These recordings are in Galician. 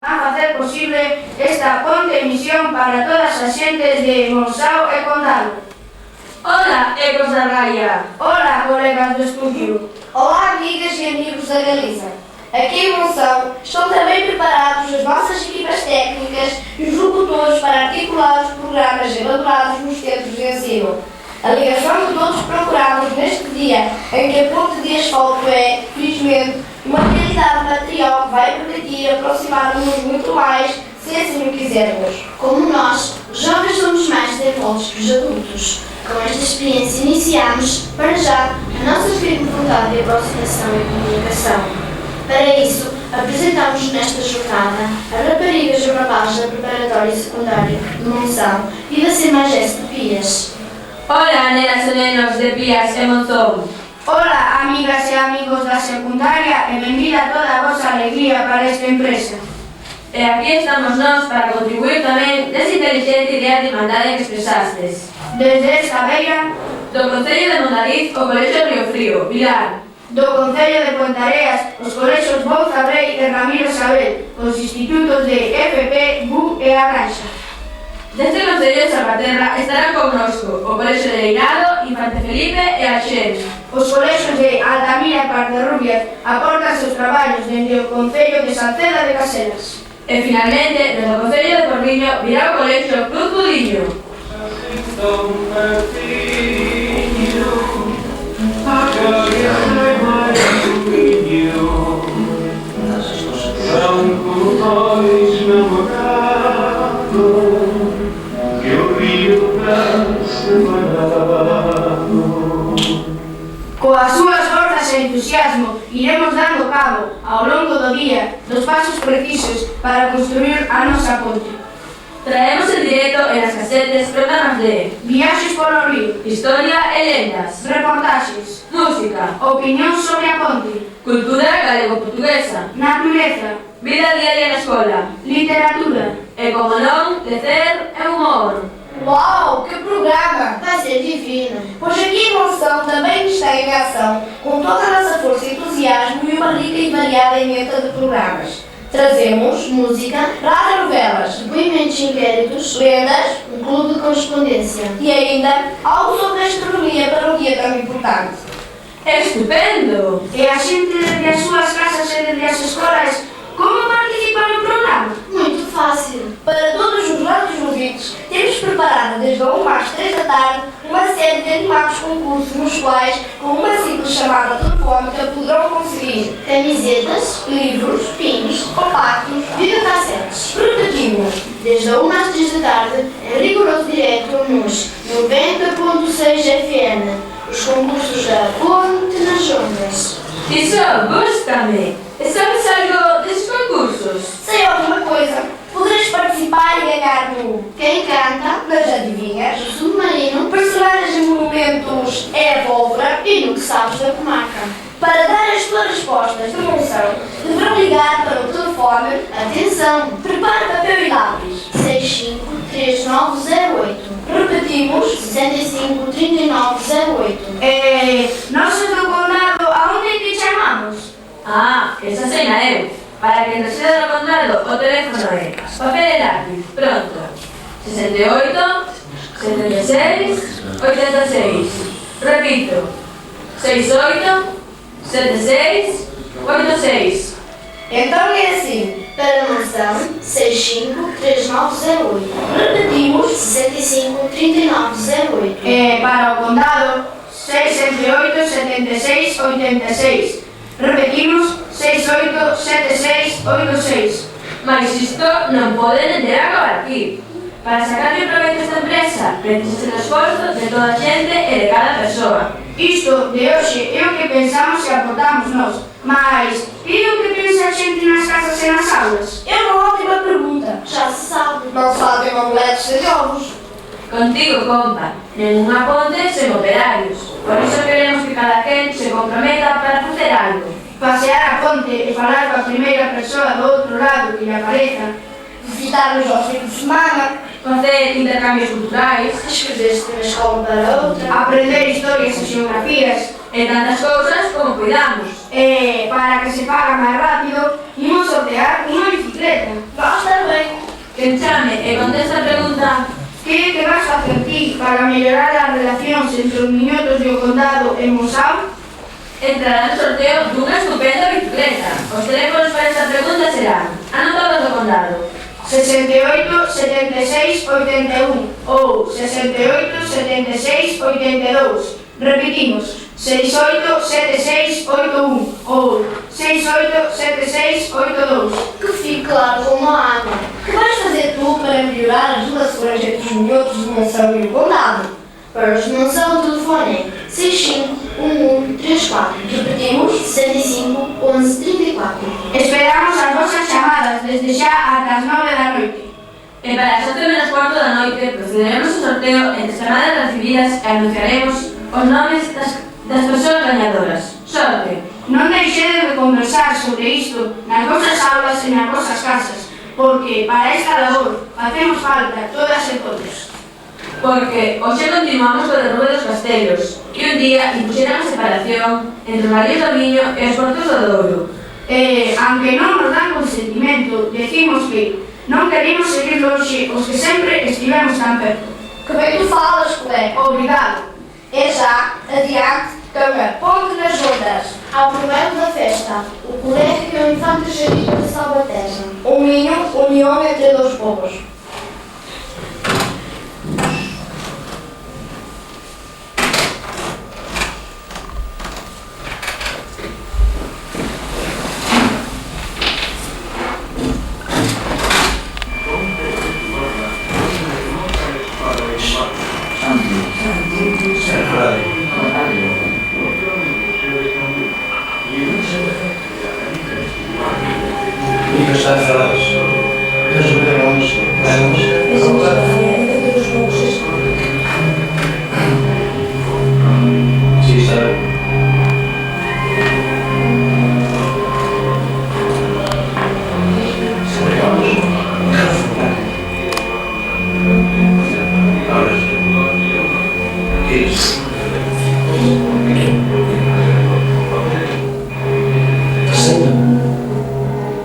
a facer posible esta ponte emisión para todas as xentes de Monzao e Condado. Ola, ecos da Raia! Ola, colegas do estudio! Olá, amigas e amigos da Galiza! Aqui em Monzão estão também preparados as nossas equipas técnicas e os locutores para articular os programas elaborados nos centros de ensino. A ligação que todos procuramos neste dia em que a ponte de asfalto é, felizmente, uma realidade material que vai permitir aproximar-nos muito mais, se assim o quisermos. Como nós, os jovens somos mais teimosos que os adultos. Com esta experiência iniciamos, para já, a nossa firme vontade de aproximação e comunicação. Para isso, apresentamos nesta jornada a raparigas e rapazes da preparatória secundária de Monzão e da CEMAGES de Pias. Ola, nenas e nenos de Pias e Monzón! Ola, amigas e amigos da secundaria e benvida toda a vosa alegría para esta empresa. E aquí estamos nós para contribuir tamén desa inteligente idea de irmandade que expresastes. Desde esta beira, Do Concello de Mondariz, o Colexio Río Frío, Vilar. do Concello de Ponteareas, os colexios Bouza Brei e Ramiro Sabel, os institutos de FP, BU e A Granxa. Deste Concello de Salvaterra estarán connosco o Colexio de Leirado, Infante Felipe e Alxén. Os colexios de Altamira e Parterrubias aportan seus traballos dende o Concello de Salceda de Caselas. E finalmente, desde o Concello de Porriño virá o Colexio Cruz Budiño. Coas súas forzas e entusiasmo, iremos dando cabo, ao longo do día, dos pasos precisos para construir a nosa ponte. Traemos en directo en las casetes programas de Viaxes polo río, historia e lendas, reportaxes, música, opinión sobre a ponte, cultura galego-portuguesa, natureza, vida diaria na escola, literatura. e como non, lecer e humor. Uau, que programa! Vai ser divino! Pois aqui em Monzão também está em ação, com toda a nossa força e entusiasmo e uma rica e variada emenda de programas. Trazemos Música, radionovelas, depoimentos e inquéritos, lendas um clube de correspondência. e ainda algo sobre a astronomia para um dia tão importante. Estupendo! E a xente desde as súas casas e desde as escolas, como participa no programa? Muito fácil! Para todos os nossos ouvintes, temos preparado desde a 1 às 3 da tarde uma série de animados concursos nos quais, com uma simples chamada telefónica, poderão conseguir Camisetas, livros, pins, compactos, videocassetes. protetivos. Desde a 1 às 3 da tarde, em rigoroso direto nos 90.6 FM. Os concursos da Ponte nas Ondas. Isso gusta-me! E sabes algo desses concursos? Sei alguma coisa, poderás participar e ganhar no Quem canta, nas adivinhas, o submarino personagens e monumentos é a pólvora. e no que sabes da comarca. Para dar as tuas respostas de emoção, deverão ligar para o telefone. Atenção! Prepare papel e lápis. 653908. Repetimos. 653908. Nós do Condado, aonde te chamamos? Ah, esa cena eu. Para que resida no condado, o teléfono é papel e lápiz. Pronto. 68, 76, 86. Repito. 68, 76, 86. Então é assim. Para Monzão, 653908. Repetimos. 653908. Para o Condado, 608 76 86. Repetimos, 68 76 86. Mas isto non poden entender agora aquí. Para sacarle proveito a esta empresa, precisa o esforzo de toda a xente e de cada persoa. Isto de hoxe é o que pensamos e aportamos nós. Mas, e o que pensa a xente nas casas e nas aulas? É uma ótima pergunta. Já se sabe. Não sabem omeletes sem ovos. Contigo, compa, nenhuma ponte sen operarios. Por iso queremos que cada quen se comprometa para facer algo. Pasear a ponte e falar coa primeira persoa do outro lado que lle apareza. Visitar-nos ao fim de semana. facer intercambios culturais, Escrever-se de uma escola para outra. aprender historias e xeografías, e tantas cousas como cuidamos. e para que se faga máis rápido, imos sortear unha bicicleta. Nós também. Quen chame e conteste a pregunta Que é que vas facer ti para mellorar as relacións entre os niñotos do condado e Monção? entrará no sorteo dunha estupenda bicicleta. Os teléfonos para esta pregunta serán anotados do condado 68 76 81 ou 68 76 82. Repetimos, 68 76 81 ou 68 76 82. Que fique claro como a água. Que vais fazer tu para melhorar as relações entre os minhotos de Monção e o condado? Para os de Monção, o telefone é 651134. Repetimos. 65 11 34. Esperamos as vosas chamadas desde xa ata as 9 da noite. e para as 7:15 da noite procederemos ao sorteo entre as chamadas recibidas e anunciaremos os nomes das persoas gañadoras. Sorte! Non deixedes de conversar sobre isto nas vosas aulas e nas vosas casas, porque para esta labor facemos falta todas e todos. Porque hoxe continuamos co derrube dos castelos e un día impuxeran a separación entre os varíos do Miño e os portos do Douro. E, aunque non nos dan consentimento, decimos que non queremos seguir longe os que sempre estivemos tan perto. Que bem tu falas, colega. Obrigado. É já, adiante, cama, ponte nas ondas. Ao primeiro da festa, o colégio e o infante Jardim de Salvaterra. Um ninho, união entre dois povos.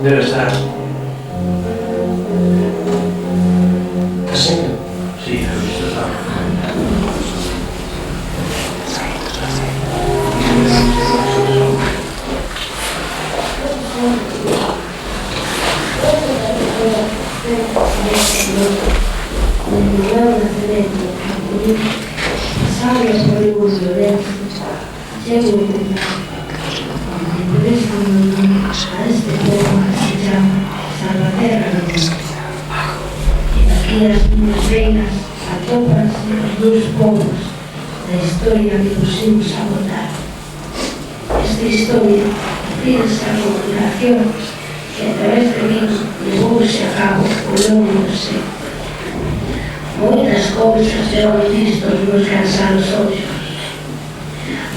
Debe estar. ¿Está serio? Sí, lo he visto, está. Aquí as miñas reinas atópanse os dous povos da historia que pusimos a votar. Esta historia refírese a comunicación que a través de min levouse a cabo ao longo do século. Moitas cousas eu visto os meus cansados ollos,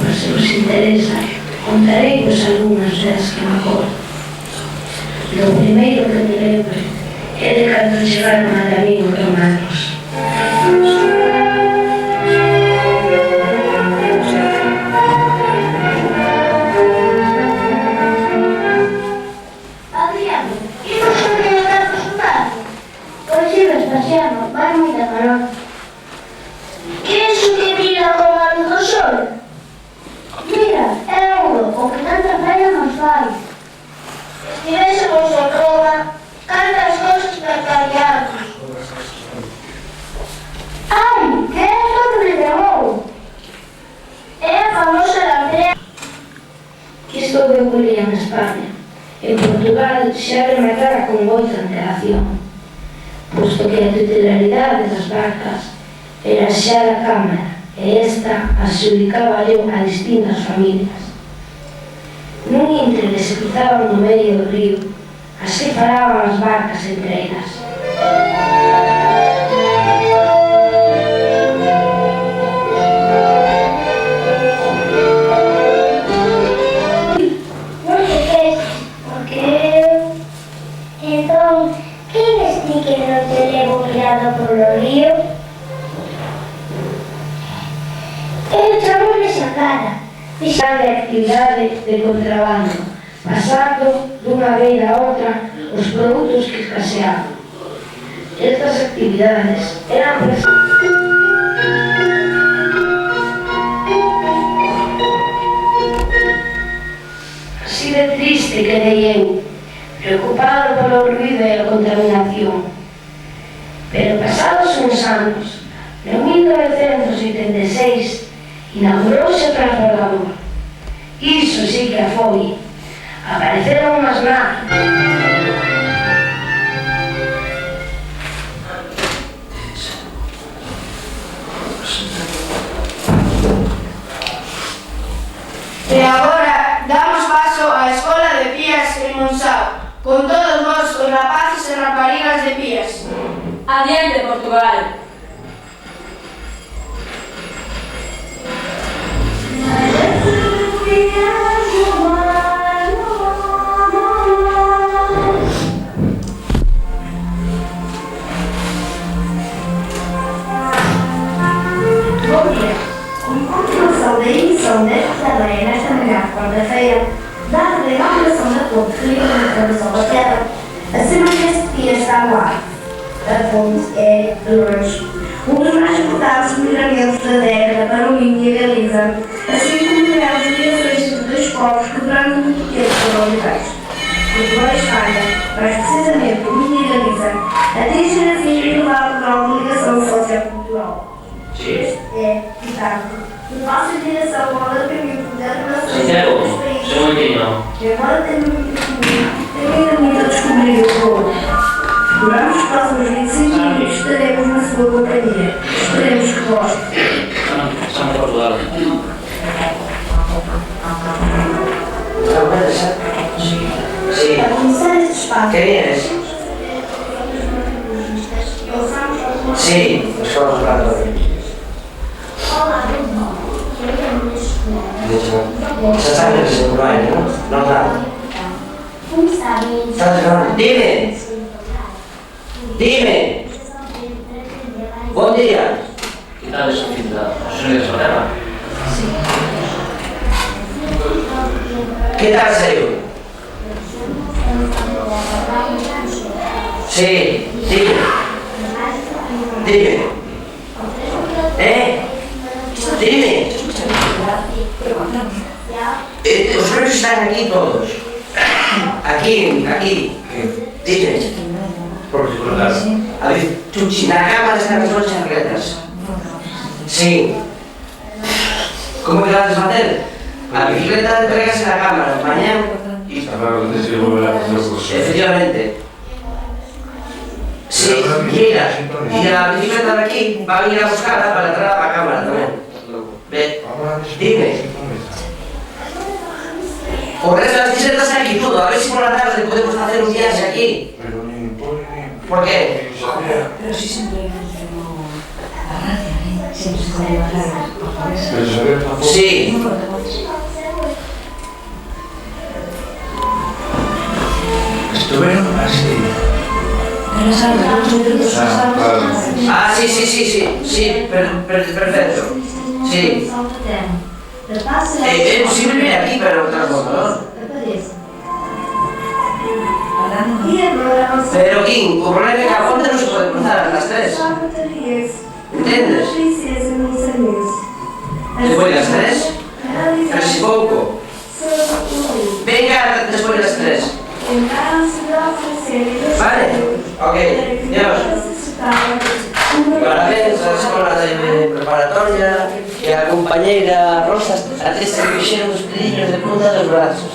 mas se vos interesa, contarei vos algunhas delas que me acordo. Lo primeiro que me lembro é de cando chegaron a mí os romanos. Adriano, imos continuar a consultar? Pois si, Vespasiano, vai moita calor. Que é iso que brilla con a luz do sol? Mira, é ouro, o que tanta falla nos fai. Estivésemos en Roma, cantas cosas percariamos. Ai, que é iso que me llamou? É a famosa lambrera. Isto que ocorría en España. En Portugal xa rematara con moita antelación, posto que a titularidade das barcas era xa da Cámara e esta adxudicaba yo a distintas familias. Nun intre que se cruzaban no medio do río, así falaban as barcas entre elas. Non te queixes, porque eu... Entón, quen es ti que non te levo mirar paseado polo río e chamoules a cara. Fixan de actividade de contrabando, pasando dunha beira a outra os produtos que escaseaban. Estas actividades eran así de triste quedei eu, preocupado polo ruido e a contaminación. Pero pasados uns anos, en 1986, inaugurouse o transbordador. Iso sí que a foi. Apareceron unhas naves. E agora damos paso á Escola de Pías en Monsáu, con todos vos os rapaces e raparigas de Pías. Adiante, Portugal. Bom dia. O encontro da emissão desta tarefa nesta manhã, quarta-feira, data da inauguração da ponte que liga a Travessão da Terra, a semana deste dia está no ar. A ponte é, de longe, um dos mais importantes melhoramentos da década para o Minho e a Galiza, assim como as ligações entre dois povos que durante muito tempo foram rivais. Portugal e Espanha, mais precisamente o Minho e a Galiza, atingem assim o elevado grau de ligação sociocultural. Este é, portanto, o passo em direção ao alargamento das relações entre os países. Embora tenha muito a descobrir, tem ainda muito a descobrir o outro. Durante os próximos 25 minutos estaremos na sua companhia. Esperemos que goste. Estamos de Portugal. Sí. A começar este espaço. ¿Qué vienes? Sí, nos vamos a hablar hoy. Ya sabes que se mueve, ¿no? No nada. ¿Estás grabando? Dime. Dime. Buen día. ¿Qué tal es su cinta? ¿Es una desfotera? ¿Qué tal, serio? Sí, dime. Dime. Dime. Los premios están aquí todos. Aquí. Dime. A ver, tú, si la cámara están las dos chancletas. Sí. ¿Cómo que la vas a deshacer? La bicicleta la entregas en la cámara, mañana. Efectivamente. Sí, mira, y la bicicleta de aquí va a venir a buscarla para entrar a la cámara también. Ve, dime. Corres las bicicletas aquí todo, a ver si por la tarde podemos hacer un viaje aquí. ¿Por qué? Pero si siempre mencionó la gracia, siempre se puede bajar, por favor. Sí. Estuvieron así. Ah, sí, perfecto. Sí. Es posible venir aquí, pero el transportador. Pero, Kim, por problema de Caponte no se puede cruzar a las 3. ¿Entiendes? ¿Después de las 3? 3 y poco. Venga, después de las 3. Vale, ok, Dios. Parabéns a la escola de preparatoria e a compañeira Rosa Atesta que fixeron os pediños de punta dos brazos.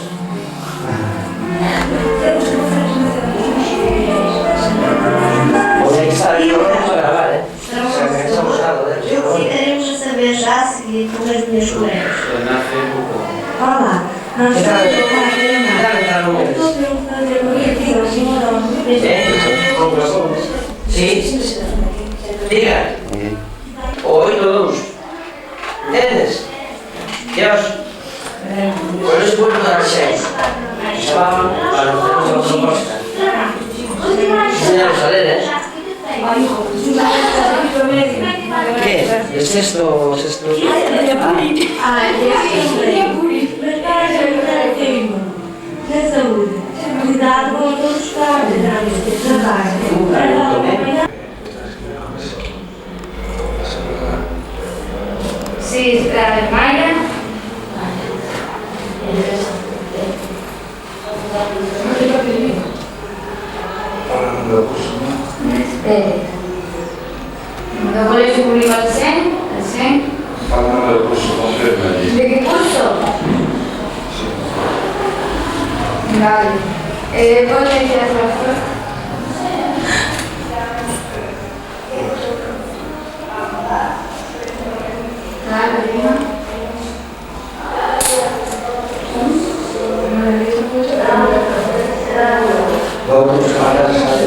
Pois aí está el programa para gravar, Se estamos algo de eso. Ficaremos a saber já a seguir com as minhas colegas. Olá, nós estamos a falar de Sí, diga. Oi todos. ¿Entiendes? Dios. Por eso puedo dar 6. Estaban para hacer una proposta. Enseñaros a leer, ¿Qué? ¿El sexto? Cuidado com todos os carros, Sí, espera, Mayra. ¿Do Colegio Público al CEN? Fálame del curso, confirma allí. ¿De qué curso? Vale. ¿Puedo decir la profesora? Claro, prima. Vamos a casa.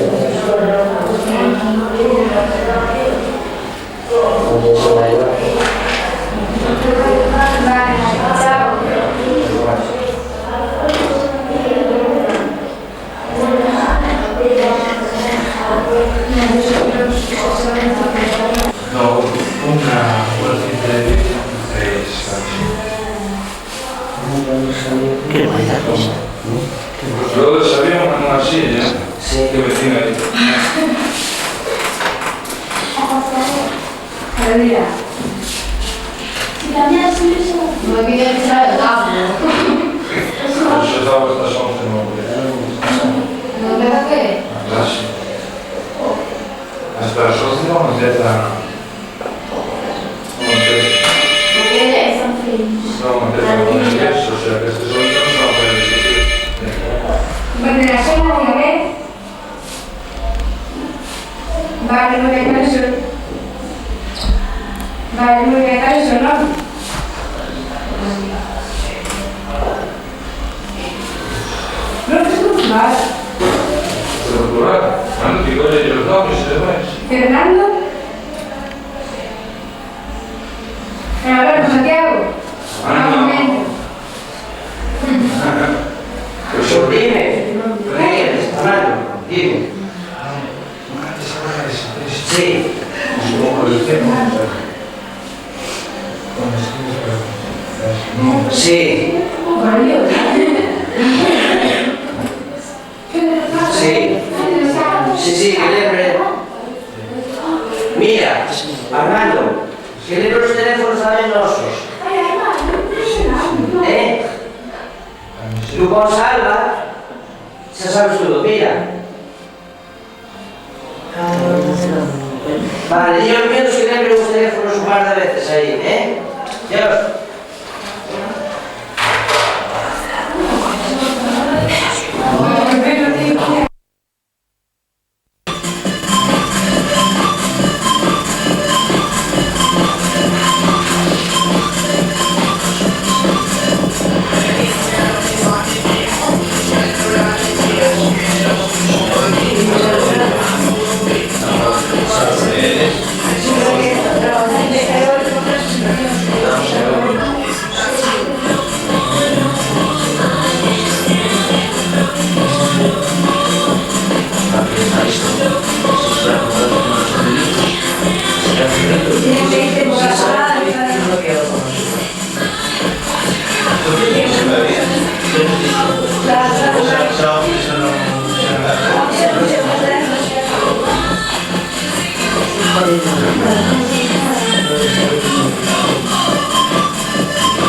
No, una fuerza de 6 Qué bonita cosa. Luego sabíamos en una silla que vecina ahí. Mira. Si cambias eso, No me quiero empezar el tablo. Yo estaba hasta las 11, ¿No me da qué? a clase. Hasta las 11 no empieza. ¿Por qué son fríos. No empieza con el inglés, o sea que este solo no va a poder discutir. Bueno, la sola de ver. Vale, muy bien, eso. Vale, muy bien, eso, ¿no? No, que es cultural. Cultural. Bueno, digo yo los nombres y demás. Fernando. A ver, Santiago. Ah, no. Un momento. Pues dime, Fernando, dime. Sí. Sí. Sí, que lembre. Mira, Armando, que lembre los teléfonos tamén nosos. Tú con Salva, xa sabes todo, mira. Vale, yo os pido que lembre os teléfonos un par de veces aí, Dios.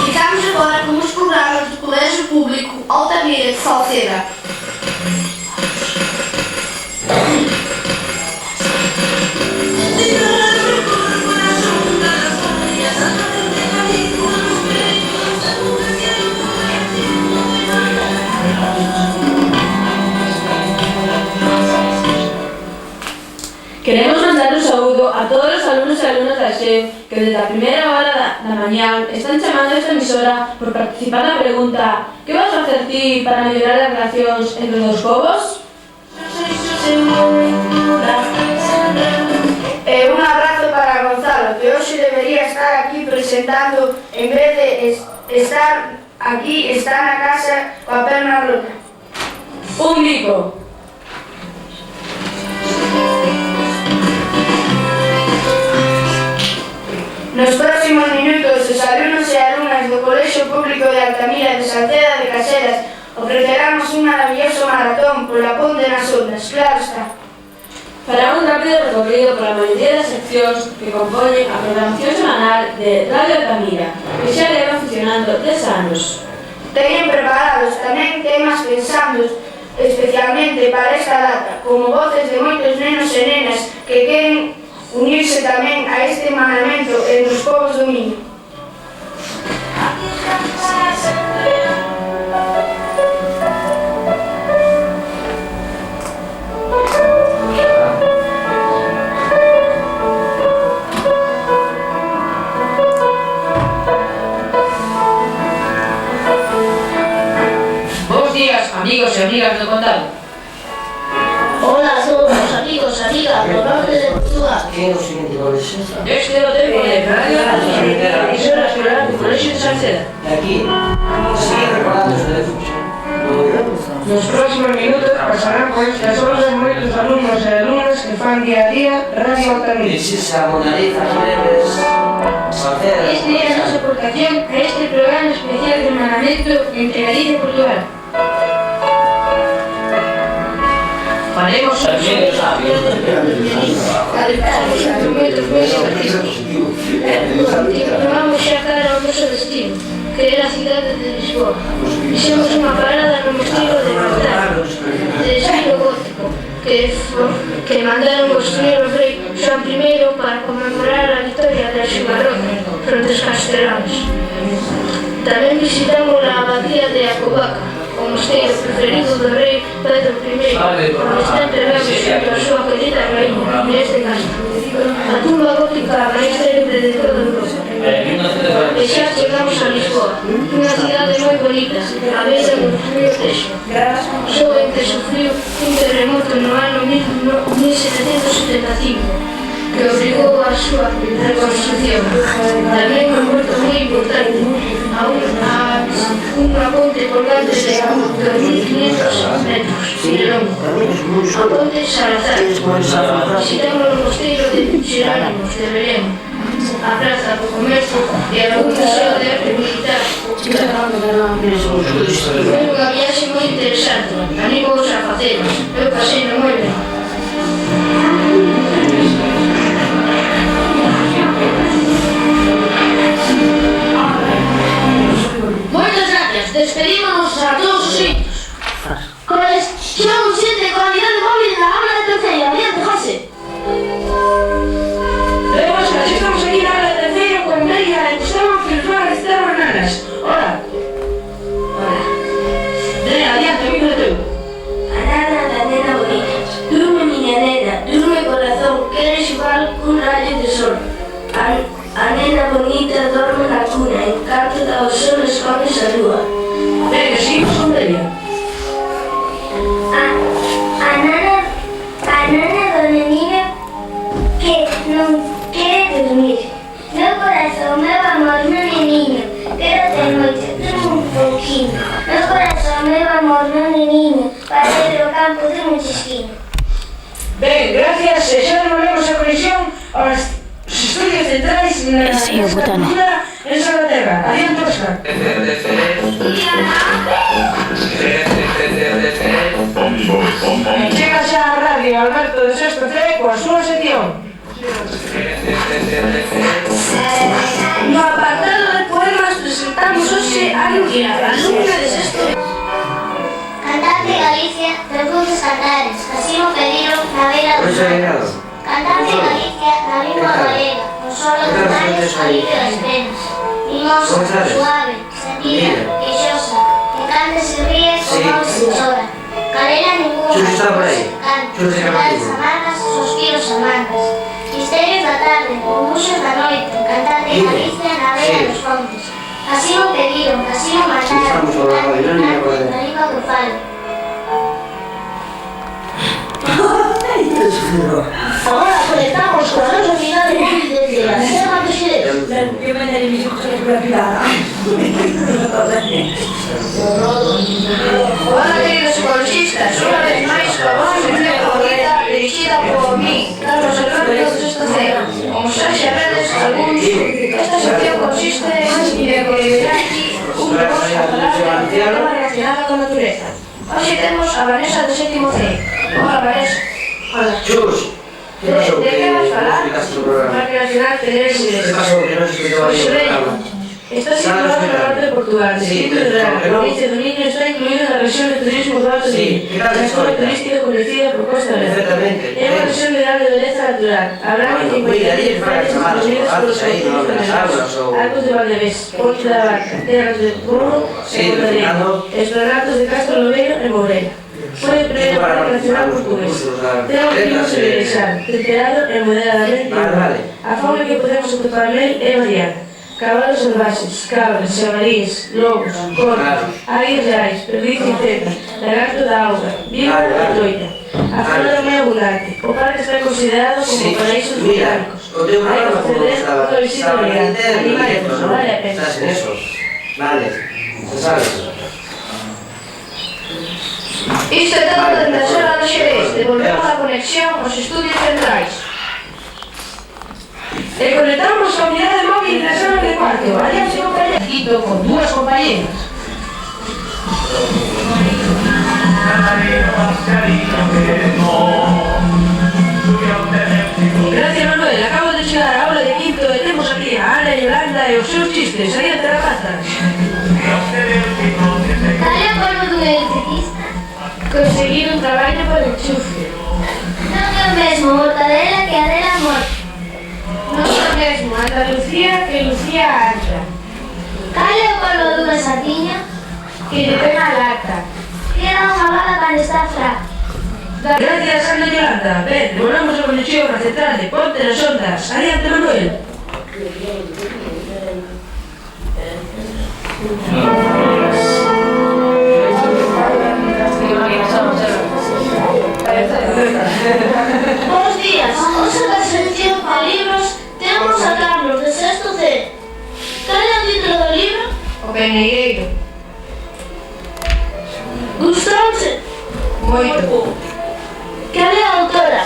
Ficamos agora com os programas do Colégio Público Altamira de Salceda. Queremos mandar un saúdo a todos os alumnos e alumnas da XEU que desde a primeira hora da mañá están chamando a esta emisora por participar na pregunta que vas a facer ti para mellorar as relacións entre os dos povos? Un abrazo para Gonzalo, que hoxe debería estar aquí presentando, en vez de estar aquí, está na casa coa perna rota. Un bico. público de Altamira de Salceda de Caselas ofreceramos un maravilloso maratón pola ponte nas ondas, claro está. Fará un rápido recorrido por la mayoría das seccións que compoñen a programación semanal de Radio Altamira, que xa leva funcionando 10 anos. Teñen preparados tamén temas pensados especialmente para esta data, como voces de moitos nenos e nenas que queren unirse tamén a este manamento entre os povos do Miño. Amigos e amigas do condado. Hola a todos, amigos, amigas do norte de Portugal. ¿Qué es lo siguiente colexio? Este é o tempo de Radio Altamira, emisora escolar do Colexio de Salceda. De aquí, siguen recordando os teléfonos. Nos próximos minutos pasarán por estas horas moitos alumnos e alumnas que fan día a día Radio Altamira. Esa monariza, Jiménez, Salceda. Este é a nosa aportación a este programa especial de manamento entre Galicia e Portugal. Faremos argumentos sabios. Vamos xa cara ao noso destino, que era a cidade de Lisboa. Fixemos unha parada no mosteiro de Verdad, de estilo gótico, que mandaron construir o rei Juan I para conmemorar a victoria da Xugarrota fronte aos casteláns. Tamén visitamos a abadía de Acobaca, o mosteiro preferido do rei Pedro I, onde está enterrado xunto a súa querida raíña Inés de Castro, a tumba gótica máis célebre de toda Europa. E xa chegamos a Lisboa, unha cidade moi bonita, a beira do río Texo. Só en que sufriu un terremoto no ano 1775, que obrigou a súa reconstrucción. Tamén un porto moi importante, unha ponte colgante de 2.500 metros de longo. A ponte Salazar. Visitamos o mosteiro de Xerónimos de Belén, a Praza do Comercio e algún museo de arte militar. Foi unha viaxe moi interesante, animos a facela, eu pasei no moi ben. Moitas gracias, despedímonos a todos os sitios. Conexión 7 con unidade móvil na aula de terceiro. Adiante, José. Vemos que así estamos aquí na aula de terceiro con María e Gustavo Filfán Esteban Nanas. Hola. Hola. Nena, adiante, o micro é teu. A nana da nena bonita. Durme, miña nena, durme corazón, queres xogar cun rayo de sol. A nena bonita dorme na cuna, en canto da o sol escondes a lúa. Venga, seguimos con Delia. A nana do neniño que non quere dormir. Meu corazón, meu amor, meu neniño, quero ter moito, durme un pouquinho. Meu corazón, meu amor, meu neniño, para ir ao campo de un chisquinho. Ben, gracias, e xa devolvemos a conexión aos estudios centrais na cultura en Salaterra. Adiante, Óscar. Chega xa a radio Alberto de Sexto C coa súa sección. No apartado de poemas presentamos hoxe a Nuria, alumna de sexto. Cantante Galicia, repuntes cantares, así mo pediron na beira do sol. Cantante Galicia, na lingua galega, no solo cantares, alivio das penas. Mimosa, suave, sentida, queixosa, que cante se ríe como se chora. Calera ninguna, cante, verdades amargas, suspiros amargas. Misterios da tarde, murmullos da noite, cantante Galicia na beira dos fontes. Así mo pediron, así mo mandaron, cantante na lingua do falo. Agora conectamos con a nosa unidade móvil desde a Serra de Xerez. Que mañana me dijo que era privada. Hola, queridos ecologistas, unha vez máis coa vosa sección favorita dirigida por mí, Carlos Alberto de Sexto C. Como xa xa vedes algúns, esta sección consiste en que verá aquí un Hoxe temos a Vanessa do 7º C. Hola, Vanessa. Hola. Chus, ¿qué pasó? ¿De qué vas a hablar? explicaste el programa? Parque Nacional Pedreres ¿Qué Ingleses. pasó? Que no se explicaba bien el programa. Está situado en el norte de Portugal, Sí, distrito de pero Real. ¿por qué La no? provincia de Miño está incluida en la región de turismo do Alto Sí, Miño. ¿qué tal La es zona ahorita? turística conocida por Costa Verde. Perfectamente. Es una región legal de belleza natural. Habrá Bueno, 50 cuida, ahí hectáreas para llamar a los distribuidas por los colegios, ahí, ¿no? municipios Las aulas o- Arcos de Valdevés, Ponte da Barca, Terras de Burro, Sí, e Pontevedra, Fernando. Esplanatos de Castro Lobeiro e Mourela. Foi o primeiro Para parque nacional participar nos portugués. concursos, a- Ten un clima letras, civilizado, temperado e moderadamente Vale, vale. A fauna que podemos atopar nel é variada. Cabalos salvaxes, cabras, xabalíes, lobos, corvos, Claro. águias reais, perdiz intenta, lagarto da auga, víbora Vale, e vale. troita. A fauna é moi abundante. O parque está considerado como Sí, paraísos mira, botánicos. o teu Hai que programa como acceder estaba, a unha visita estaba en legal. interno, Animales, directo, non ¿no? vale a pena. Estás en eso. Vale, ya sabes. Isto é todo dende a zona do Xerés. Devolvemos a conexión aos estudios centrais. E conectamos a unidade móvil na sala de cuarto. Alianza compañera Quito con dúas compañeras. Gracias, Manuel. Acabo de chegar a aula de quinto e temos aquí a Ana e Yolanda e os seus chistes. Aí entre rapatas. Cal é o polvo dun electricista? Conseguir un traballo por enchufe. Non é o mesmo mortadela que a dela morte. Non é o mesmo Andalucía que Lucía Alta, Cal é o polvo dunha sardiña? que lle ten a lata. Que dá unha bala cando está fraca. Gracias, Ana e Yolanda. Ben, volvamos a conexión a central de Ponte nas Ondas. Adiante, Manuel. Bos días. Hoxe na sección de libros temos a Carlos de 6º C. Cal é o título do libro? O Penegueiro. Gustouche? Moito. Cal é a autora?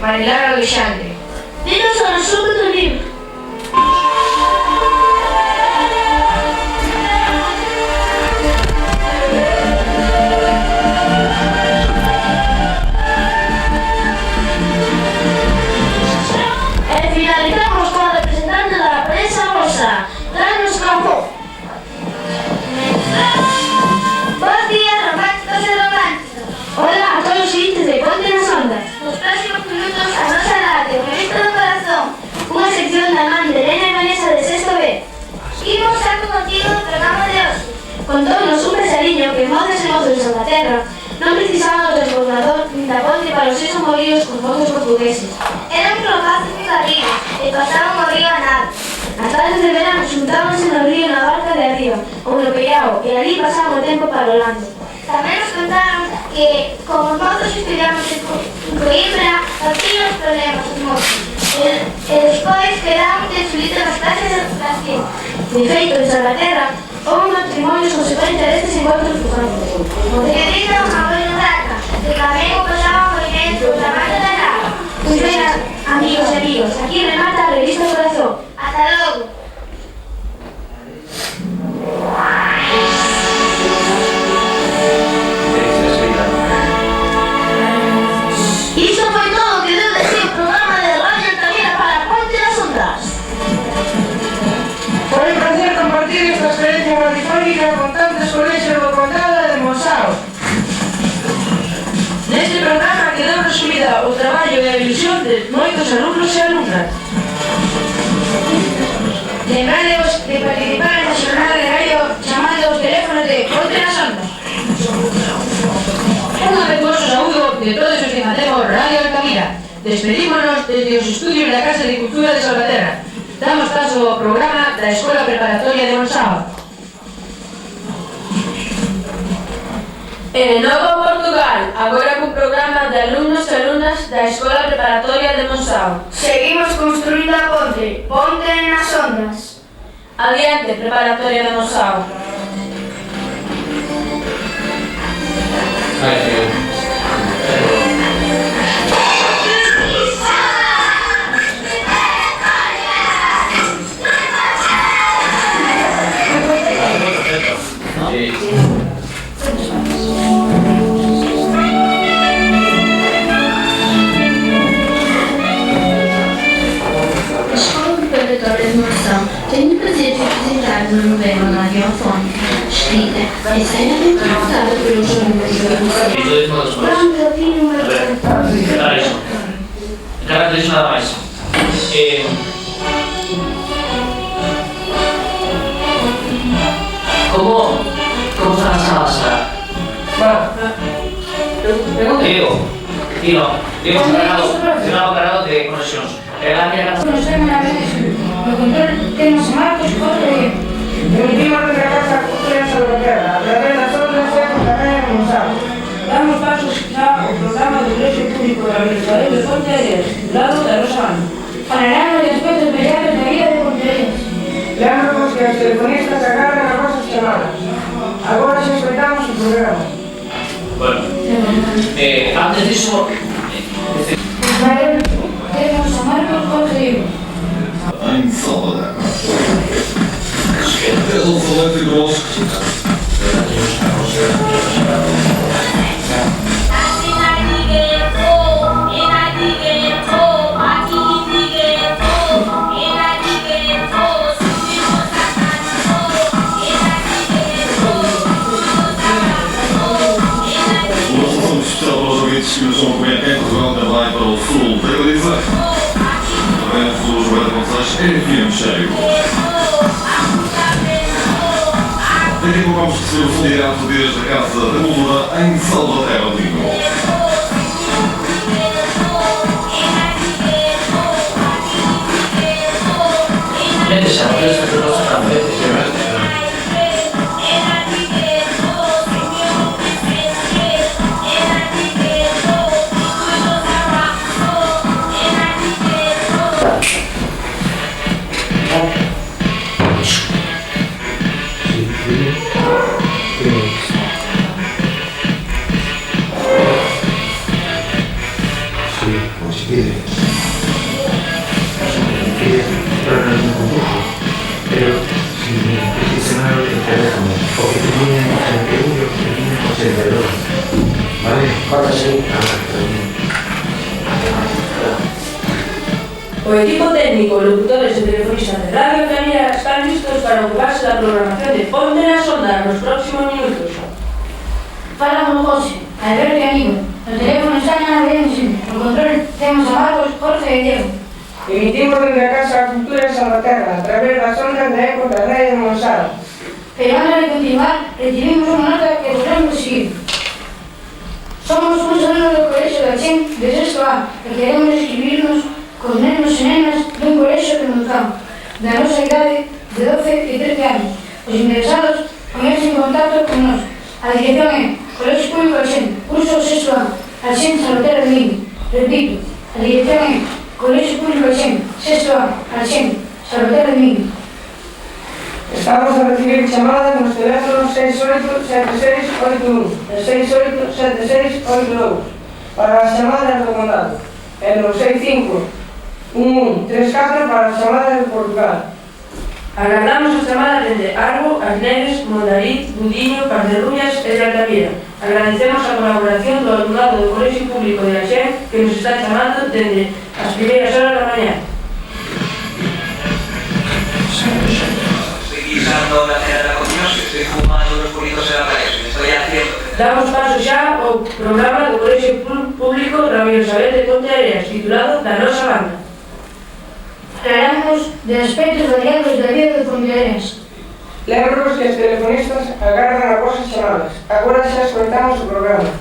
Marilar Alexandre. Dinos o resumo do libro. E finalizamos con a representante da prensa rosa, Carlos Campo. Bos días, románticos e románticas. Hola a todos os seguintes de Ponte nas Ondas. Nos próximos minutos a nosa radio, Revista do Corazón, unha sección da man de Elena e Vanessa de 6º B. Imos xa contigo no programa de hoxe. Contóunos un pesadillo que moces e moces de Salvaterra non precisaban do desbordador nin da ponte para os seus amoríos cos mozos portugueses. Eran rapaces de Garrido e pasaban o río a nado. As tardes de verano xuntábanse no río na barca de arriba ou no Pellao e ali pasaban o tempo parolando. Tamén nos contaron que, como os mozos estudiamos en Coimbra, facían os problemas os mozos. E despois quedaban desfilitos nas clases de educación. De feito, en Salvaterra, houve matrimonios consecuencia destes encontros pujantes. Que dicen os abuelos Raca, que tamén o pasaban moi ben por la mano da nada. Pois ben, amigos e amigos, aquí remata a Revista Corazón. Hasta logo. Isto foi todo o que deu de si o programa de Radio Altamira para Ponte das Ondas. Foi un placer compartir esta experiencia radiofónica con tantos colegios do Condado de Monsaos. Neste programa quedou resumida o traballo e a ilusión de moitos alumnos e alumnas. Lembrádevos de participar en a xornada de radio chamando os teléfonos de Ponte nas Ondas. Un afectuoso saúdo de todos os que facemos Radio Altamira. Despedímonos desde os estudios da Casa de Cultura de Salvaterra. Damos paso ao programa da Escola Preparatoria de Monsaos. En Novo Portugal, agora cun programa de alumnos e alumnas da Escola Preparatoria de Monsaos. Seguimos construindo a ponte. Ponte nas ondas. Adiante, Preparatoria de Monsaos. Sí. tratar de novela radiofónica, escrita e será interpretada pelos alunos da educação. Pronto, eu tenho uma Espera iso. Encara que nada máis. Como están as salas agora? Digo, cargado de conexións. La mía casa. No control temos a Marcos Jorge. Emitimos desde a Casa Cultura de Salvaterra, a través das ondas e tamén en Monsanto. Damos pasos xa ao programa do Colegio Público da Universidade de Ponteareas, titulado da Rosa Banda. Falarán de aspectos variados da vida de Ponteareas. Lembramos que os telefonistas agarran as vosas chamadas. Agora xa escoitamos o programa. Bueno, antes disso... Temos a Marcos Jorge. Em Salvador. É o falante grosso. Que nos acompanham em Portugal também para o sul da Galiza. Através dos guarda-contas FM cheio. Daqui a pouco vamos receber o som direto desde a Casa da Cultura em Salvaterra do Ligno. O equipo técnico, locutores e telefonistas de Radio Camira están listos para ocuparse da programación de Ponte nas Ondas nos próximos minutos. Falamos José, Alberto e Aníbal. O teléfono está na bien simple. No control temos a Marcos, Jorge e Diego. Emitimos desde a Casa Cultura de Salvaterra, a través das ondas de Eco da Radio de Monsanto. Pero antes de continuar, recibimos unha nota que podemos seguir. Somos uns alumnos do Colegio da Chen de sexto A e queremos escribirnos con nenos e nenas dun colexio de Monsanto, da nosa idade de 12 e 13 anos. Os interesados poñerse en contacto con nós. A dirección é Colegio Público Alxén, curso sexto A, Alxén, Salvaterra de Ligno. Repito, a dirección é Colegio Público Alxén, sexto A, Alxén, Salvaterra de Ligno. Estamos a recibir chamadas nos teléfonos 687681 e 687682 para as chamadas do condado e no 651134 para as chamadas de Portugal. Agardamos as chamadas desde Arbo, As Neves, Mondariz, Budiño, Parcerruñas e de Altamira. Agradecemos a colaboración do alumnado do Colegio Público de Alxén que nos está chamando desde as primeiras horas da mañá. Guisando la cena de la cocina, estoy fumando unos puritos en la pared, estoy haciendo. Damos paso xa ao programa do Colegio Público Ramiro Isabel de Ponteareas, titulado Da Nosa Banda. Falaremos de aspectos variados da vida de Ponteareas. Lembro-vos que os telefonistas agardan as vosas chamadas. Agora xa escoitamos o programa.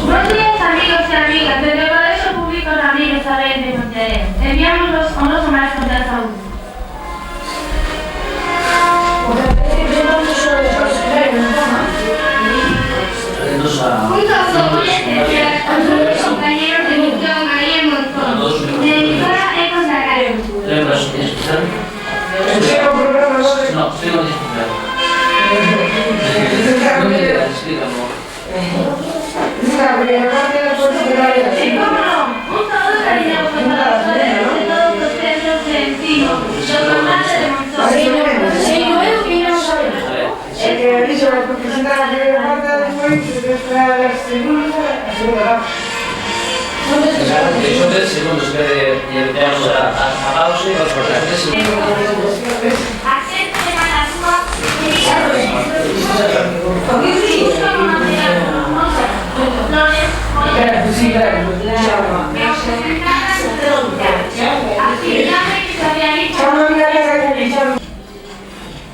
Buenos días, amigos y amigas. Desde el Colegio Público Ramiro Isabel de Ponteareas. presentar a primeira parte, despois esperar a segunda parte. Son 3 segundos que debemos a pausa e vamos cortar 3 segundos. A xente de Manasúa busca unha maneira hermosa flores actividade que se realiza.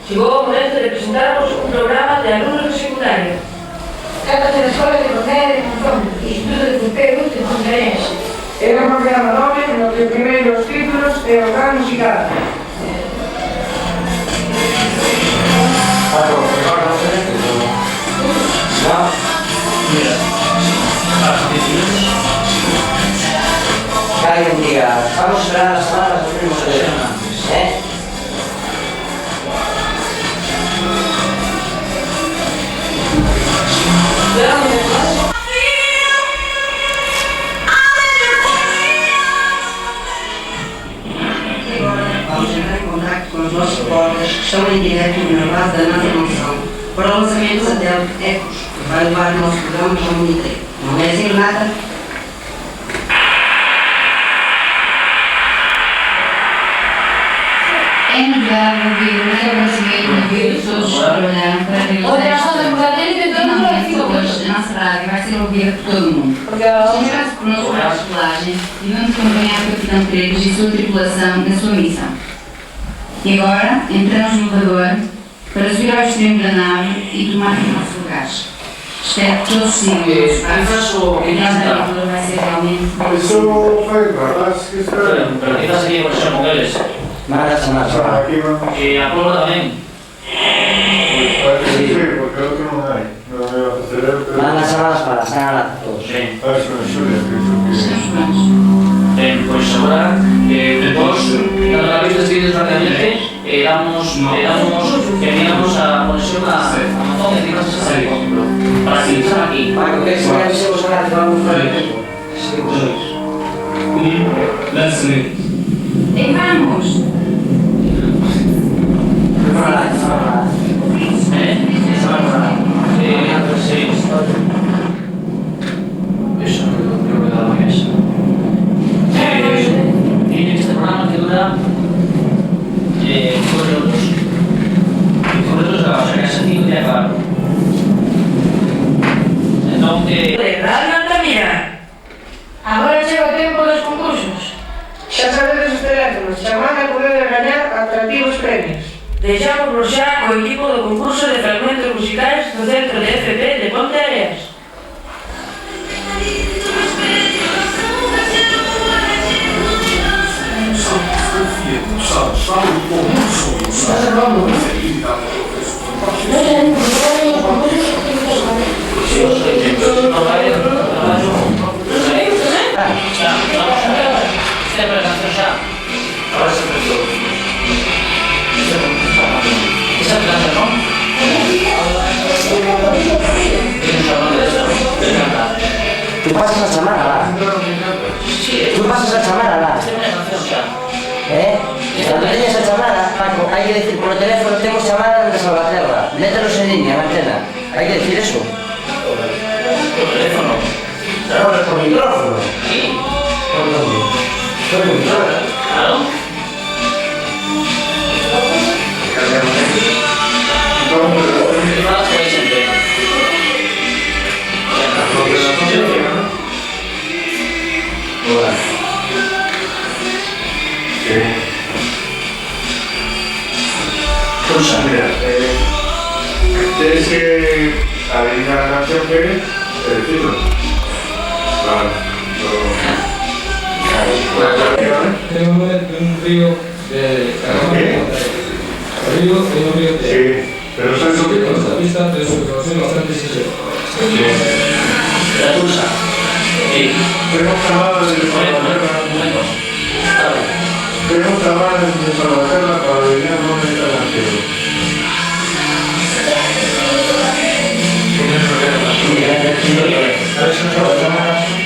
Chegou o momento de presentarvos un programa de alumnos de secundaria. Trátase da Escola Secundaria de Monzón, Instituto de Cupeu de Ponterense. Era un programa nobre no que o primeiro os títulos e o gran musical. Cae un día, vamos a esperar las semanas los primos de semana, Vamos entrar em contato com os nossos colegas que estão em direto na base da nossa emoção para o lançamento do satélite ECOS, que vai levar o nosso programa para o mundo inteiro. Não é assim nada? É novidade ouvir o agradecimento de todos que trabalharam para realizar finalmente hoje a nossa rádio vai ser ouvida por todo o mundo. Chegaram-se connosco para a escolagem e vamos acompanhar o Capitão Pérez e sua tripulação na sua missão. E agora entramos no elevador para subir ao extremo da nave e tomar os nossos lugares. Espero que todos sigam os passos e a nossa aventura vai ser realmente Isso foi, verdade, que espera. Pero quizás sería por ser mujeres. Mala semana. Y a Polo también. Parece que sí, porque el otro no hay. No me va a hacer el... Mala semanas para la semana todos. Sí. A ver si me sube, Pues ahora, dando la vista vídeos rápidamente, enviamos a conexión a Amazon y a helicóptero para que estén aquí. Paco, ¿qué es? Avisemos a la que vamos a ver. E vamos! Sí. Eso creo que da lo que es. Tiene este programa que dura 5 minutos. 5 minutos, o sea que es 5 y acabar. Entonces... Radio Altamira. Agora chega o tempo dos concursos. Xa sabedes os teléfonos, chamad a poder gañar atractivos premios. Deixámoslo xa co equipo do concurso de fragmentos musicais do Centro de FP de Ponte Areas. Tú pasas a chamar alá. Tú pasas a chamar alá. Cuando teñas a chamada, Paco, hai que decir por teléfono temos chamada de Salvaterra. Mételos en línea, en antena. Hai que decir eso. ¿Por teléfono? Claro, por micrófono. Sí. ¿Por dónde? Por el micrófono. Claro. Mira, tienes que adivinar la canción que es, decirlo. Vale. Tengo un río de arriba, hay un río de... Sí, pero eso es lo que con esta pista, pero su información bastante sincera. La pulsa. Sí. Tenemos llamada de Salvaterra. Tenemos llamada de Salvaterra para adivinar dónde está la canción.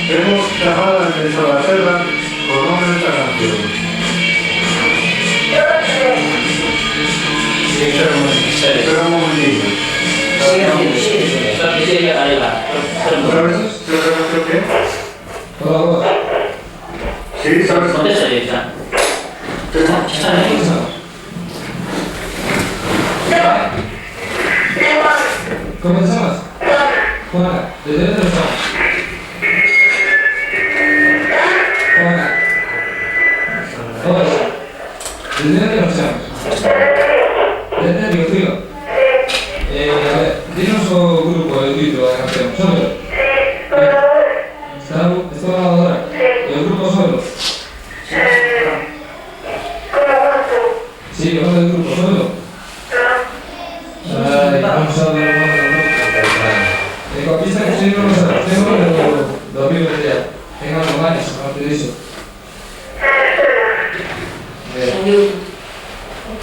Tenemos llamadas de Salvaterra por nombre de esta canción. Espera un momentito. Sigue, quería caerla. ¿Sabes la canción qué? Hola, vos. Sí, ¿sabes? Contesta directa. Está aquí. ¿Cómo te llamas? Juana. ¿Desde dónde estás? Juana. Hola. ¿Desde dónde nos llamas? Desde Río Frío. A ver, dinos su grupo, el título de la canción. ¿Solo? ¿Está grabadora? ¿El grupo solo? Sí, ¿cómo es el grupo solo? Ay, no sabe el nombre del grupo. El copista que sí no lo sabe. Tengo los libros ya. Tengo los baños, aparte de eso.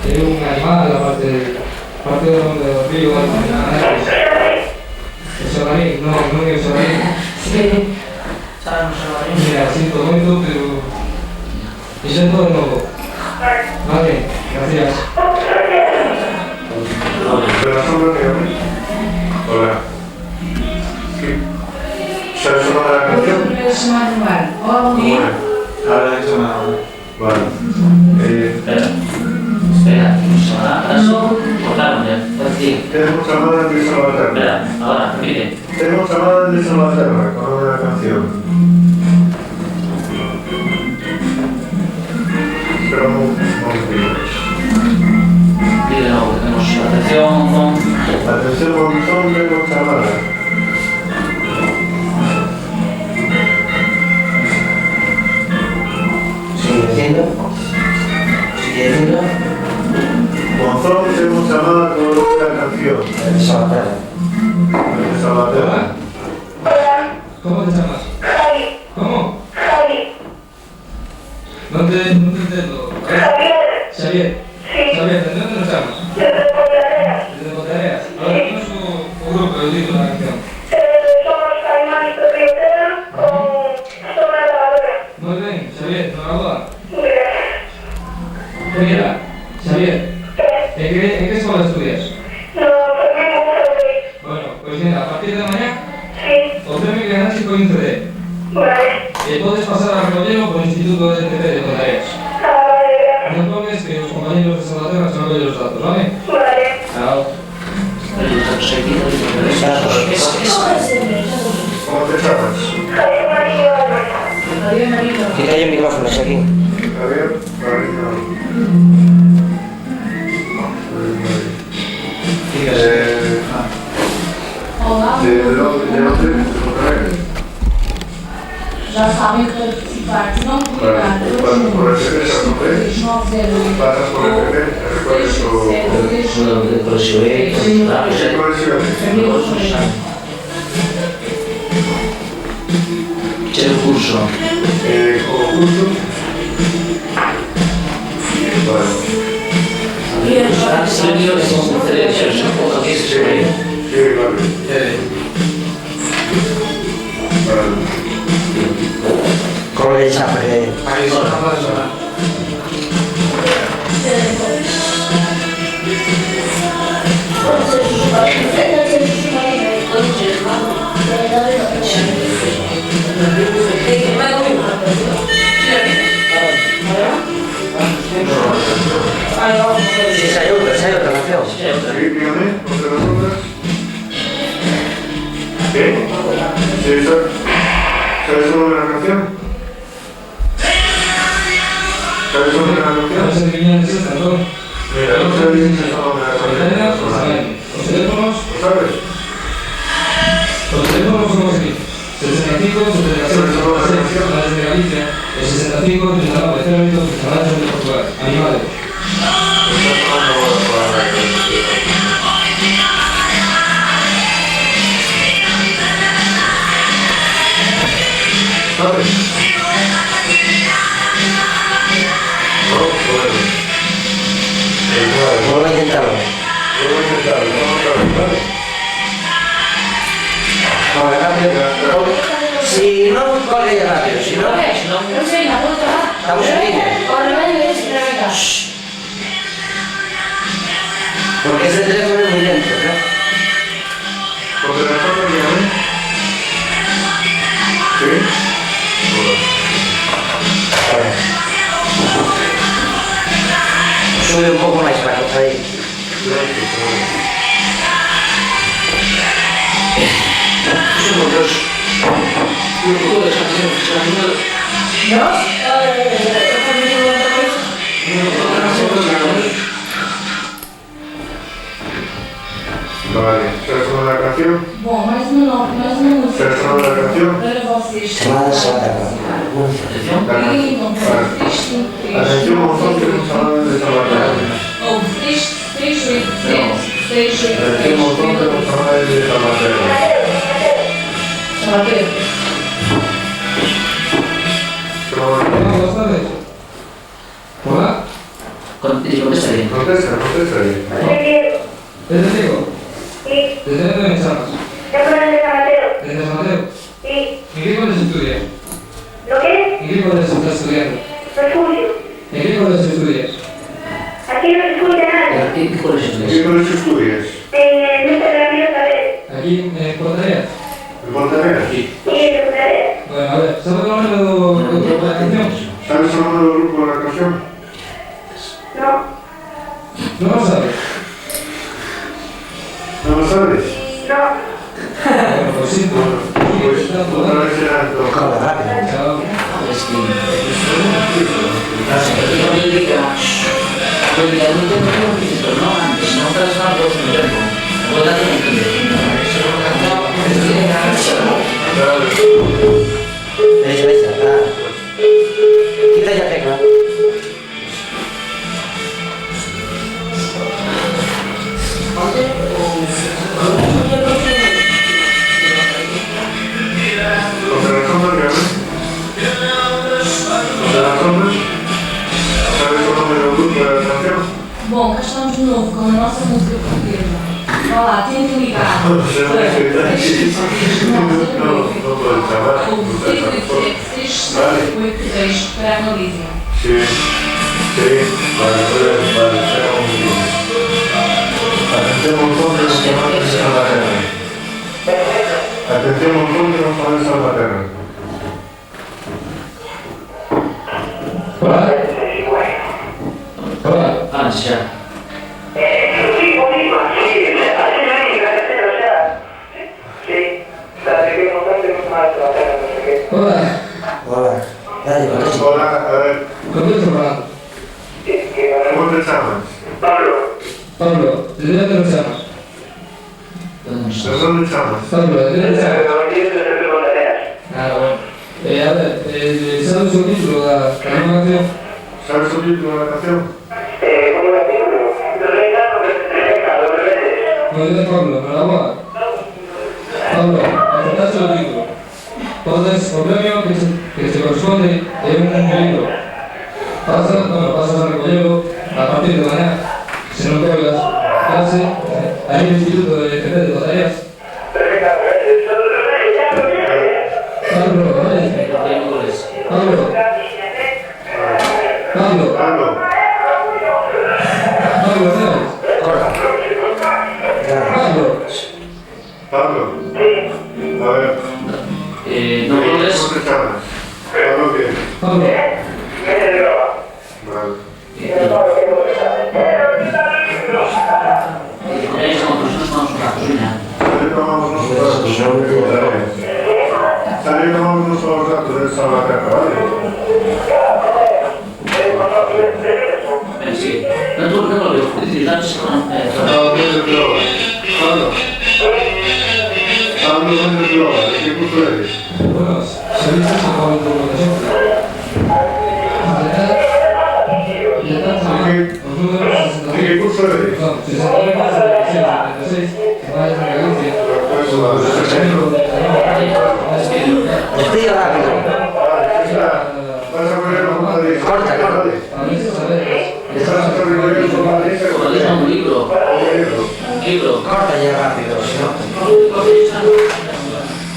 Tiene un animal, aparte de los ríos, el sobarín, no es el sobarín. Mira, siento mucho, pero intento de nuevo. Vale, gracias. Hola. ¿Sabes el nombre de la canción? Ahora he hecho nada. Vale. Espera, cortaron ya. Tenemos llamadas de Salvaterra. Espera, ahora, repite. Tenemos llamadas de Salvaterra con una canción. Pero no Dile de nuevo que tenemos atención con... Atención, montón de llamadas. ¿Sigue diciendo? Monzón, tenemos llamada con una canción. De Salvaterra. De Salvaterra. ¿Cómo te llamas? ¿Cómo? No te entiendo. Xavier. Xavier, ¿de dónde nos llamas? Desde Ponteareas. Ahora, dinos su grupo, el título de la canción. Somos Caimán y Petriotera con Zona Lavadora. Muy bien, Xavier, enhorabuena. Mira, Xavier, ¿en qué escuela estudias? Bueno, pues mira, a partir de mañana, os premio que ganas y con un CD. Puedes pasar a Rebollero por el Instituto de NTP de Ponteareas. No toques que los compañeros de Salvaterra se van a ver los datos, ¿vale? Chao. ¿Cómo te llamas? Quita ahí el micrófono, aquí. Javier Marino. ¿De dónde? Já sabem participar, se não publicar, Pasas por el PP, pasas por el PP, recuerdes tu... El colegio E, ¿Qué colegio es? c'è il curso. Como curso. Vale. Se io le sono conferenze, sono un po' capito se Sí, vale. Vale. ¿Cómo le llamas? Sí, se hay otra canción. Sí, dígame, ¿usted las obras? ¿Qué? Sí, ¿sabes sobre la canción? ¿Sabes sobre la canción? ¿Sabes el guiñón de esta, no? Mira, no sé bien si sobre la canción. Los teléfonos, ¿Lo sabes? son así. 65, 76, Canales de Galicia, el 65, 39, 0, Canales de Portugal, animales. ¿Sabes? No, bueno. Vuelvo a intentarlo. ¿Vale? Vale, rápido. Si no, corre rápido. Si no, estamos en línea. Porque ese teléfono es muy lento, ¿no? Porque la foto Ahí. Somos dos. Locutores, canciones. Vale, ¿sabes cómo la canción? Bom, mais uma música. ¿Sabes cómo la canción? Para vocês. Chamada Salvaterra. Atención, un montón que hemos hablado de Salvaterra. Ou 3, 8, 7, 6, 8, Atención, un montón que hemos hablado de Salvaterra. Buenas tardes. Hola. Contesta bien. Contesta bien. ¿Desde Diego? Sí. ¿Desde dónde me llamas? ¿Te acuerdas de San Mateo? ¿Desde San Mateo? Sí. ¿En qué colegio estudias? ¿Lo qué? ¿En qué colegio estás estudiando? Refugio. ¿En qué colegio estudias? Aquí no se escucha nada. ¿Qué colegio ¿En qué colegio estudias? En Nuestra Ramiro Cabez. ¿Aquí en Portareas? ¿En Pontevedra? Sí, en Portareas. Bueno, a ver, ¿sabes el nombre del grupo de la canción? ¿Sabes el nombre del grupo de la canción? No. No lo sabes. ¿No lo sabes? No. Bueno, pues sí. Pues otra vez será esto. Chao. Quita ya tecla. ¿Contra las sombras que hablan? ¿Contra las sombras? ¿Sabes el nombre del grupo de la canción? Bom, cá estamos de novo com a nossa música portuguesa. Vá lá, tentem ligar. No puedo trabajar. Ou 687-678-10 para a Analisem. Sí. Vale, será un minuto. Atención, un montón que nos conoce de Salvaterra. Atención, un montón que nos conoce de Salvaterra. Hola. Hola. Ah, ya. Sí, bonito, sí, así me diga, o sea, sí, sabe que no tenemos más trabajar, no sé qué. Hola. Hola. Dale, contesta. Hola, a ver. Contesta, Fernando. ¿Cómo te llamas? Pablo. Pablo, ¿desde dónde nos llamas? ¿De dónde llamas? Pablo, ¿desde dónde llamas? De Pontevedra. Ah, bueno. A ver, ¿sabes su título de la canción? ¿Sabes el título de la canción? ¿Cómo la título? Rebeca, los rebeldes. No, yo de Pablo, enhorabuena. Pablo, aceptaste el título. Entonces, el premio que se corresponde es un libro. Pasas a recogerlo a partir de mañana. Si no cuelgas clase, ahí en el Instituto de FP de Portareas. Pablo, Pablo. A ver. No puedes. ¿Cómo te llamas? Pablo, ¿qué? Pablo. Vale. También tomamos nuestros datos de Salvaterra, ¿vale? Sí. No lo veo. Pablo Méndez Global, ¿de qué curso eres? Bueno, servicios de comunicación. ¿De qué curso eres? No, 66, Despido rápido. Vas a poner una de... Corta. Estás a poner una de... Un libro. Corta ya rápido, si no.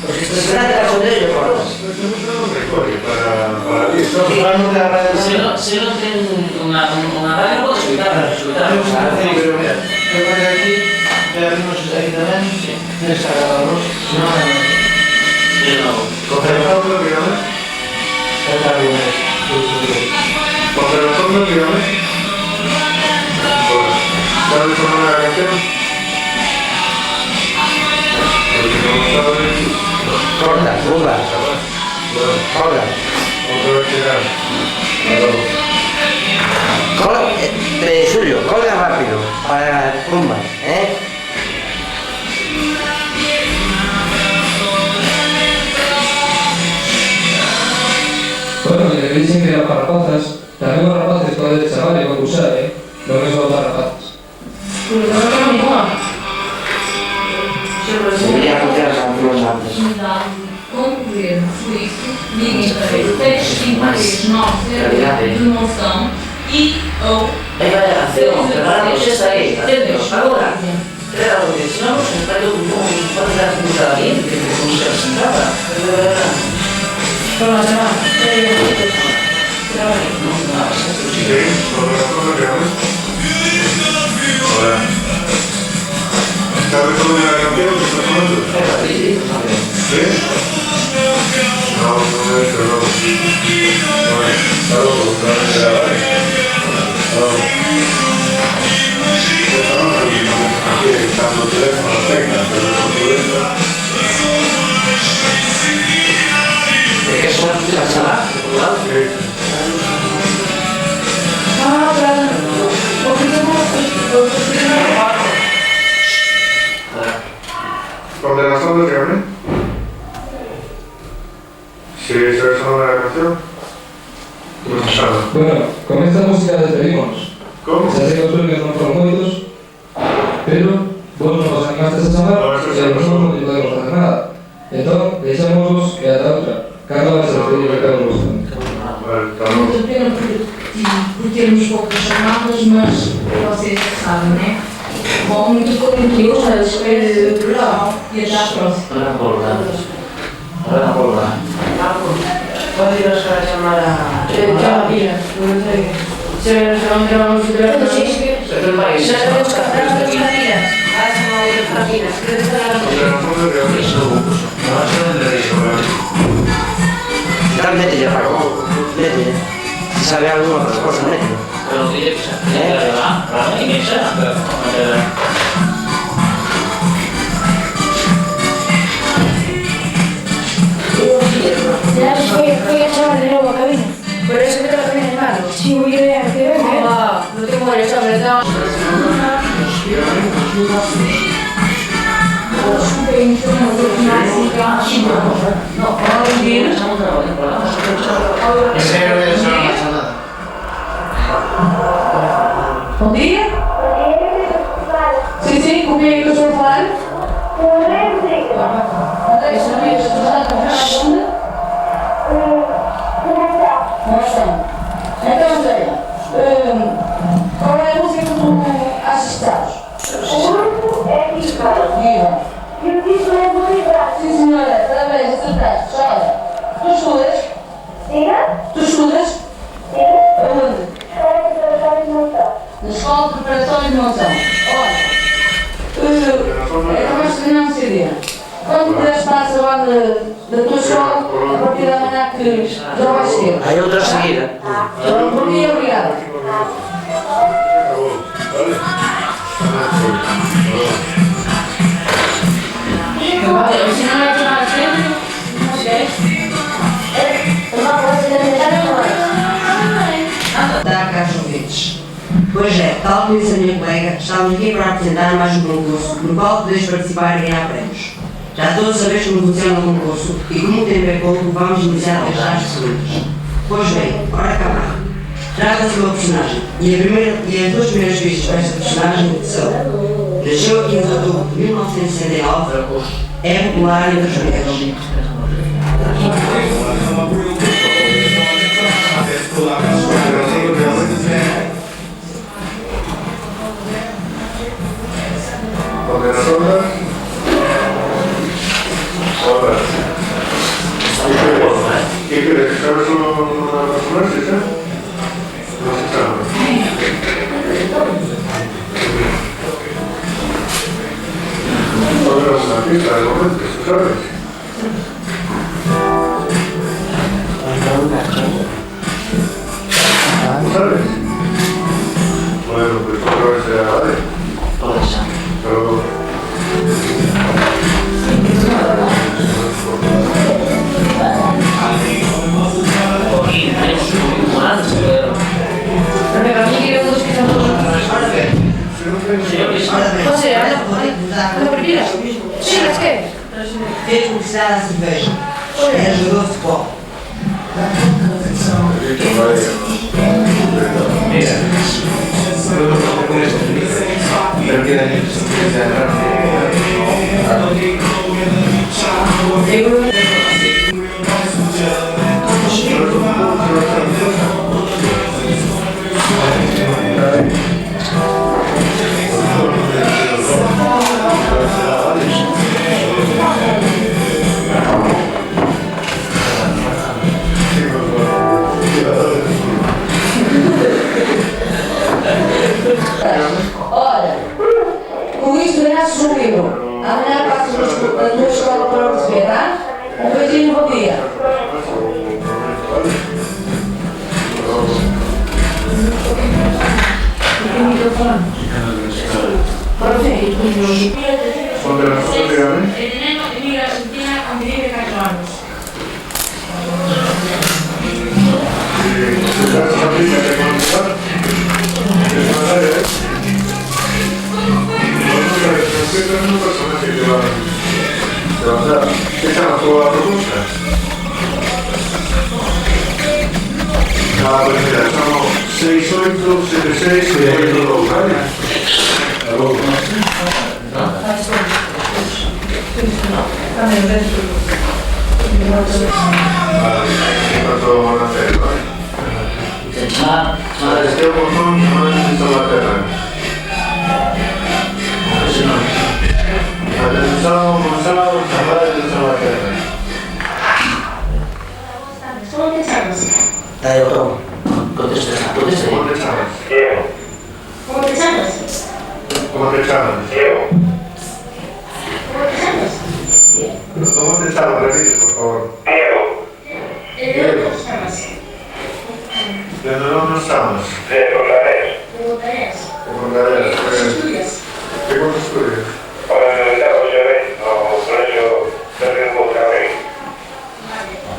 Porque si te das la sondeo, cortas. Para ti, estamos hablando de la radio. Si no tienen una radio, puedes escuchar. Pero mira, voy a poner aquí, le abrimos ahí también, descargados. Conservador, dígame. Conservador, dígame. ¿Sabes cómo es la canción? Porque no sabes... Corta, pumba. Corta. Otra vez tirar. Julio, colga rápido para pumba, ¿eh? Bueno, que dicen que las parrapazas, también los rapaces pueden chaval y concursar, ¿eh? No que son parrapazas. Concluir por isso, ninguém para teste nossa demonstração e ou Preparamos esta ahí, atentos, ahora. Claro, porque si no, nos falta un poco de computadora bien, que tenemos que presentarla. Con la semana. Sí, ¿cómo te llamas? Hola. ¿Sabes cómo es la canción que estás hablando? ¿Sí? No me he dicho no. Vale, salgo, otra vez ya, vale. Aquí están los teléfonos, tengan, pero no pueden. ¿De qué son las salas? Sí. Claro. ¿Condenación de Gabriel? Sí, ¿sabes cómo es la canción? No se sabe. Bueno, con esta música despedimos. ¿Cómo? Se hace que os premios non foron moitos, pero vos non os animastes a chamar e nosotros non podemos facer nada. Entón, deixámosvos que ata outra. Carla vai se despedir de cada vos. Vale, está bom. muito pena por termos poucas chamadas, mas vocês sabem, né? Bom, muito conteúdo, a espera do programa e até à próxima. Ahora colga. ¿Puedo ir a llamar a... Mira, se van a los Pero el país... Se van los capinas. Tal, métele, Paco. Métele. Si sabe alguna otra cosa, métele. Pero dile que se hace, ¿verdad? Para mí me suena, pero... Voy a llamar de nuevo a cabina. Por eso que te la cabina en mano. Sí, voy a ver, que venga. No tengo derecho a ver, Bom dia? Sim, sim, com quem é que eu estou a falar? Isso não é isso, então, Andréia, qual é a música que tu assistes? O grupo é Viva. E o título é Bolívar. Sim, senhora, parabéns, acertaste. Olha, tu estudas? Diga? Tu estudas? Sim. Aonde? Na Escola Preparatória de Monção. Na Escola de Preparatória de Monção. Olha, acabaste de ganhar um CD. Quando puderes passar lá da tua escola, a partir da manhã que já vais ter. Hay otra seguida. Por mim, obrigada. Se não é de mais tempo, não sei. Da caros ouvintes. Pois é, tal como disse a minha colega, estamos aqui para apresentar mais um concurso no qual podeis participar e ganhar prémios. Já todos sabemos como funciona o concurso e como o tempo é pouco, vamos iniciar as perguntas. Pois bem, ora cá vai. Trata-se de uma personagem e as duas primeiras pistas para esta personagem são: nasceu a 15 de outubro de 1969, é popular entre os negros. Condenación. Ahora. ¿Qué crees? ¿Sabes una personaje, sí? No se sabe. Ahora una pista de momento, ¿sabes? ¿Sabes? Bueno, pues otra vez ya, ¿vale? Fixas que? Fez publicidade à cerveja. É jogador de futebol. Mira, podemos hacer con esto, pero queda en esto, Olha, com isto ganhasses um livro. Amanhã passas na tua escola para o receber, tá? Um beijinho, bom dia. ¿Cuándo era foto de Gabriel? El neno emigra a Argentina con 24 años. ¿Se trata de la prima de comunidad? ¿Es una área, eh? No un personaje que va a dar. ¿Qué llama toda la propuesta? Ah, pues mira, estamos 6876 y 82, ¿vale? Algo. ¿Cuánto van a hacer, vale? Este botón no es de Inglaterra. Gonzalo, Zavala de Inglaterra. ¿Cómo te llamas? Dale, botón. Contesta. ¿Cómo te llamas? Diego. ¿Cómo te llamas? ¿Cómo te llamas? Diego. ¿Cómo te llamas? ¿Cómo te llamas? Repite, por favor. Diego. ¿De dónde te llamas? ¿De dónde estamos? De Bangladesh. ¿De Montañas? De Bangladesh. ¿Qué estudias? ¿Qué cosa estudias?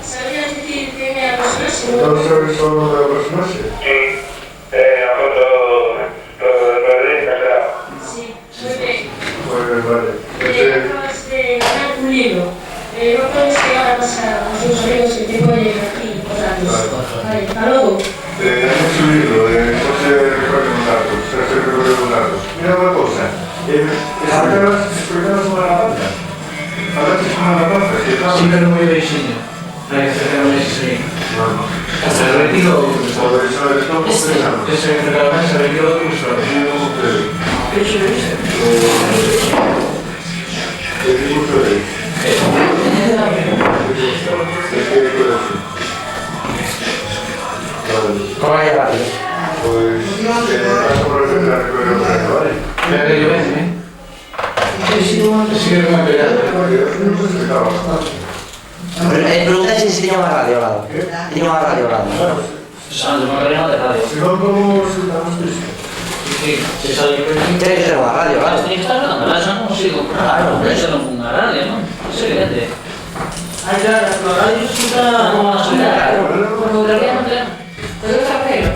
¿Sabías decir que me aproximas? ¿No sabes solo de aproximarse? Sí. A fondo lo de Casado. Sí, muy bien. Pues vale. Acabas de ganar un libro. No puedes llegar a pasar a sus amigos que te oyen aquí importantes. Vale, hasta luego. Hemos un libro de José Recolemondatos, Sergio Recolemondatos. Mira una cosa, explicaros una alabanza. Hablaste con una alabanza, que estaba... Sí, pero muy baixinho. Para que se tenga un ese. No. Hasta el retiro. Joder, eso es todo completamente. Que se regalaba ese retiro de tu suelo. ¿Qué es eso? ¿Qué discurso es? ¿Qué discurso es? ¿Cómo hay rápido? Pues, paso por el centro de recuperación, ¿vale? Mira que yo ven, ¿eh? Sí que me ha pegado. Pregunta si tiene una radio al lado. Tiene una radio al lado. Sandro, no creo de radio. Si no, ¿cómo resultamos de eso? Sí, se sale por aquí. Tiene que ser una radio, claro. Tiene que estar hablando, eso no consigo. Claro, eso no fue una radio, ¿no? Es evidente. Ay, claro, la radio resulta como la suya. Claro. Fotografía no tenemos. ¿Pero qué está feo?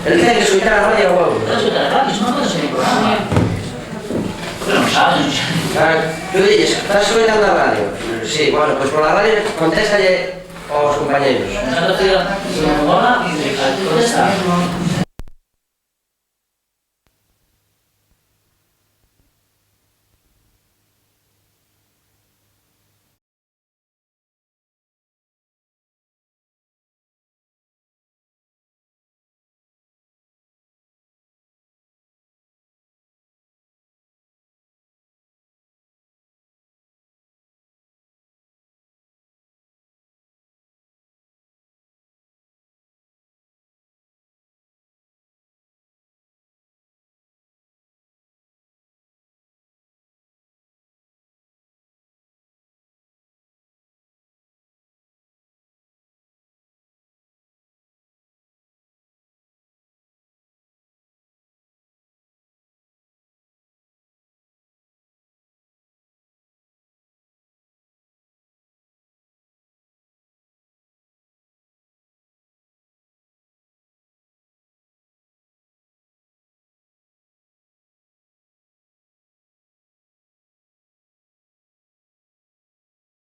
Él tiene que escuchar la radio, huevo. Puede escuchar la radio, eso no puede ser mi programa. Pero no sabes, no sabes. Claro, tú dices, ¿estás escuchando la radio? Sí, bueno, pues por la radio contéstale a los compañeros. Nos han decidido, si me mola, y dice, contesta.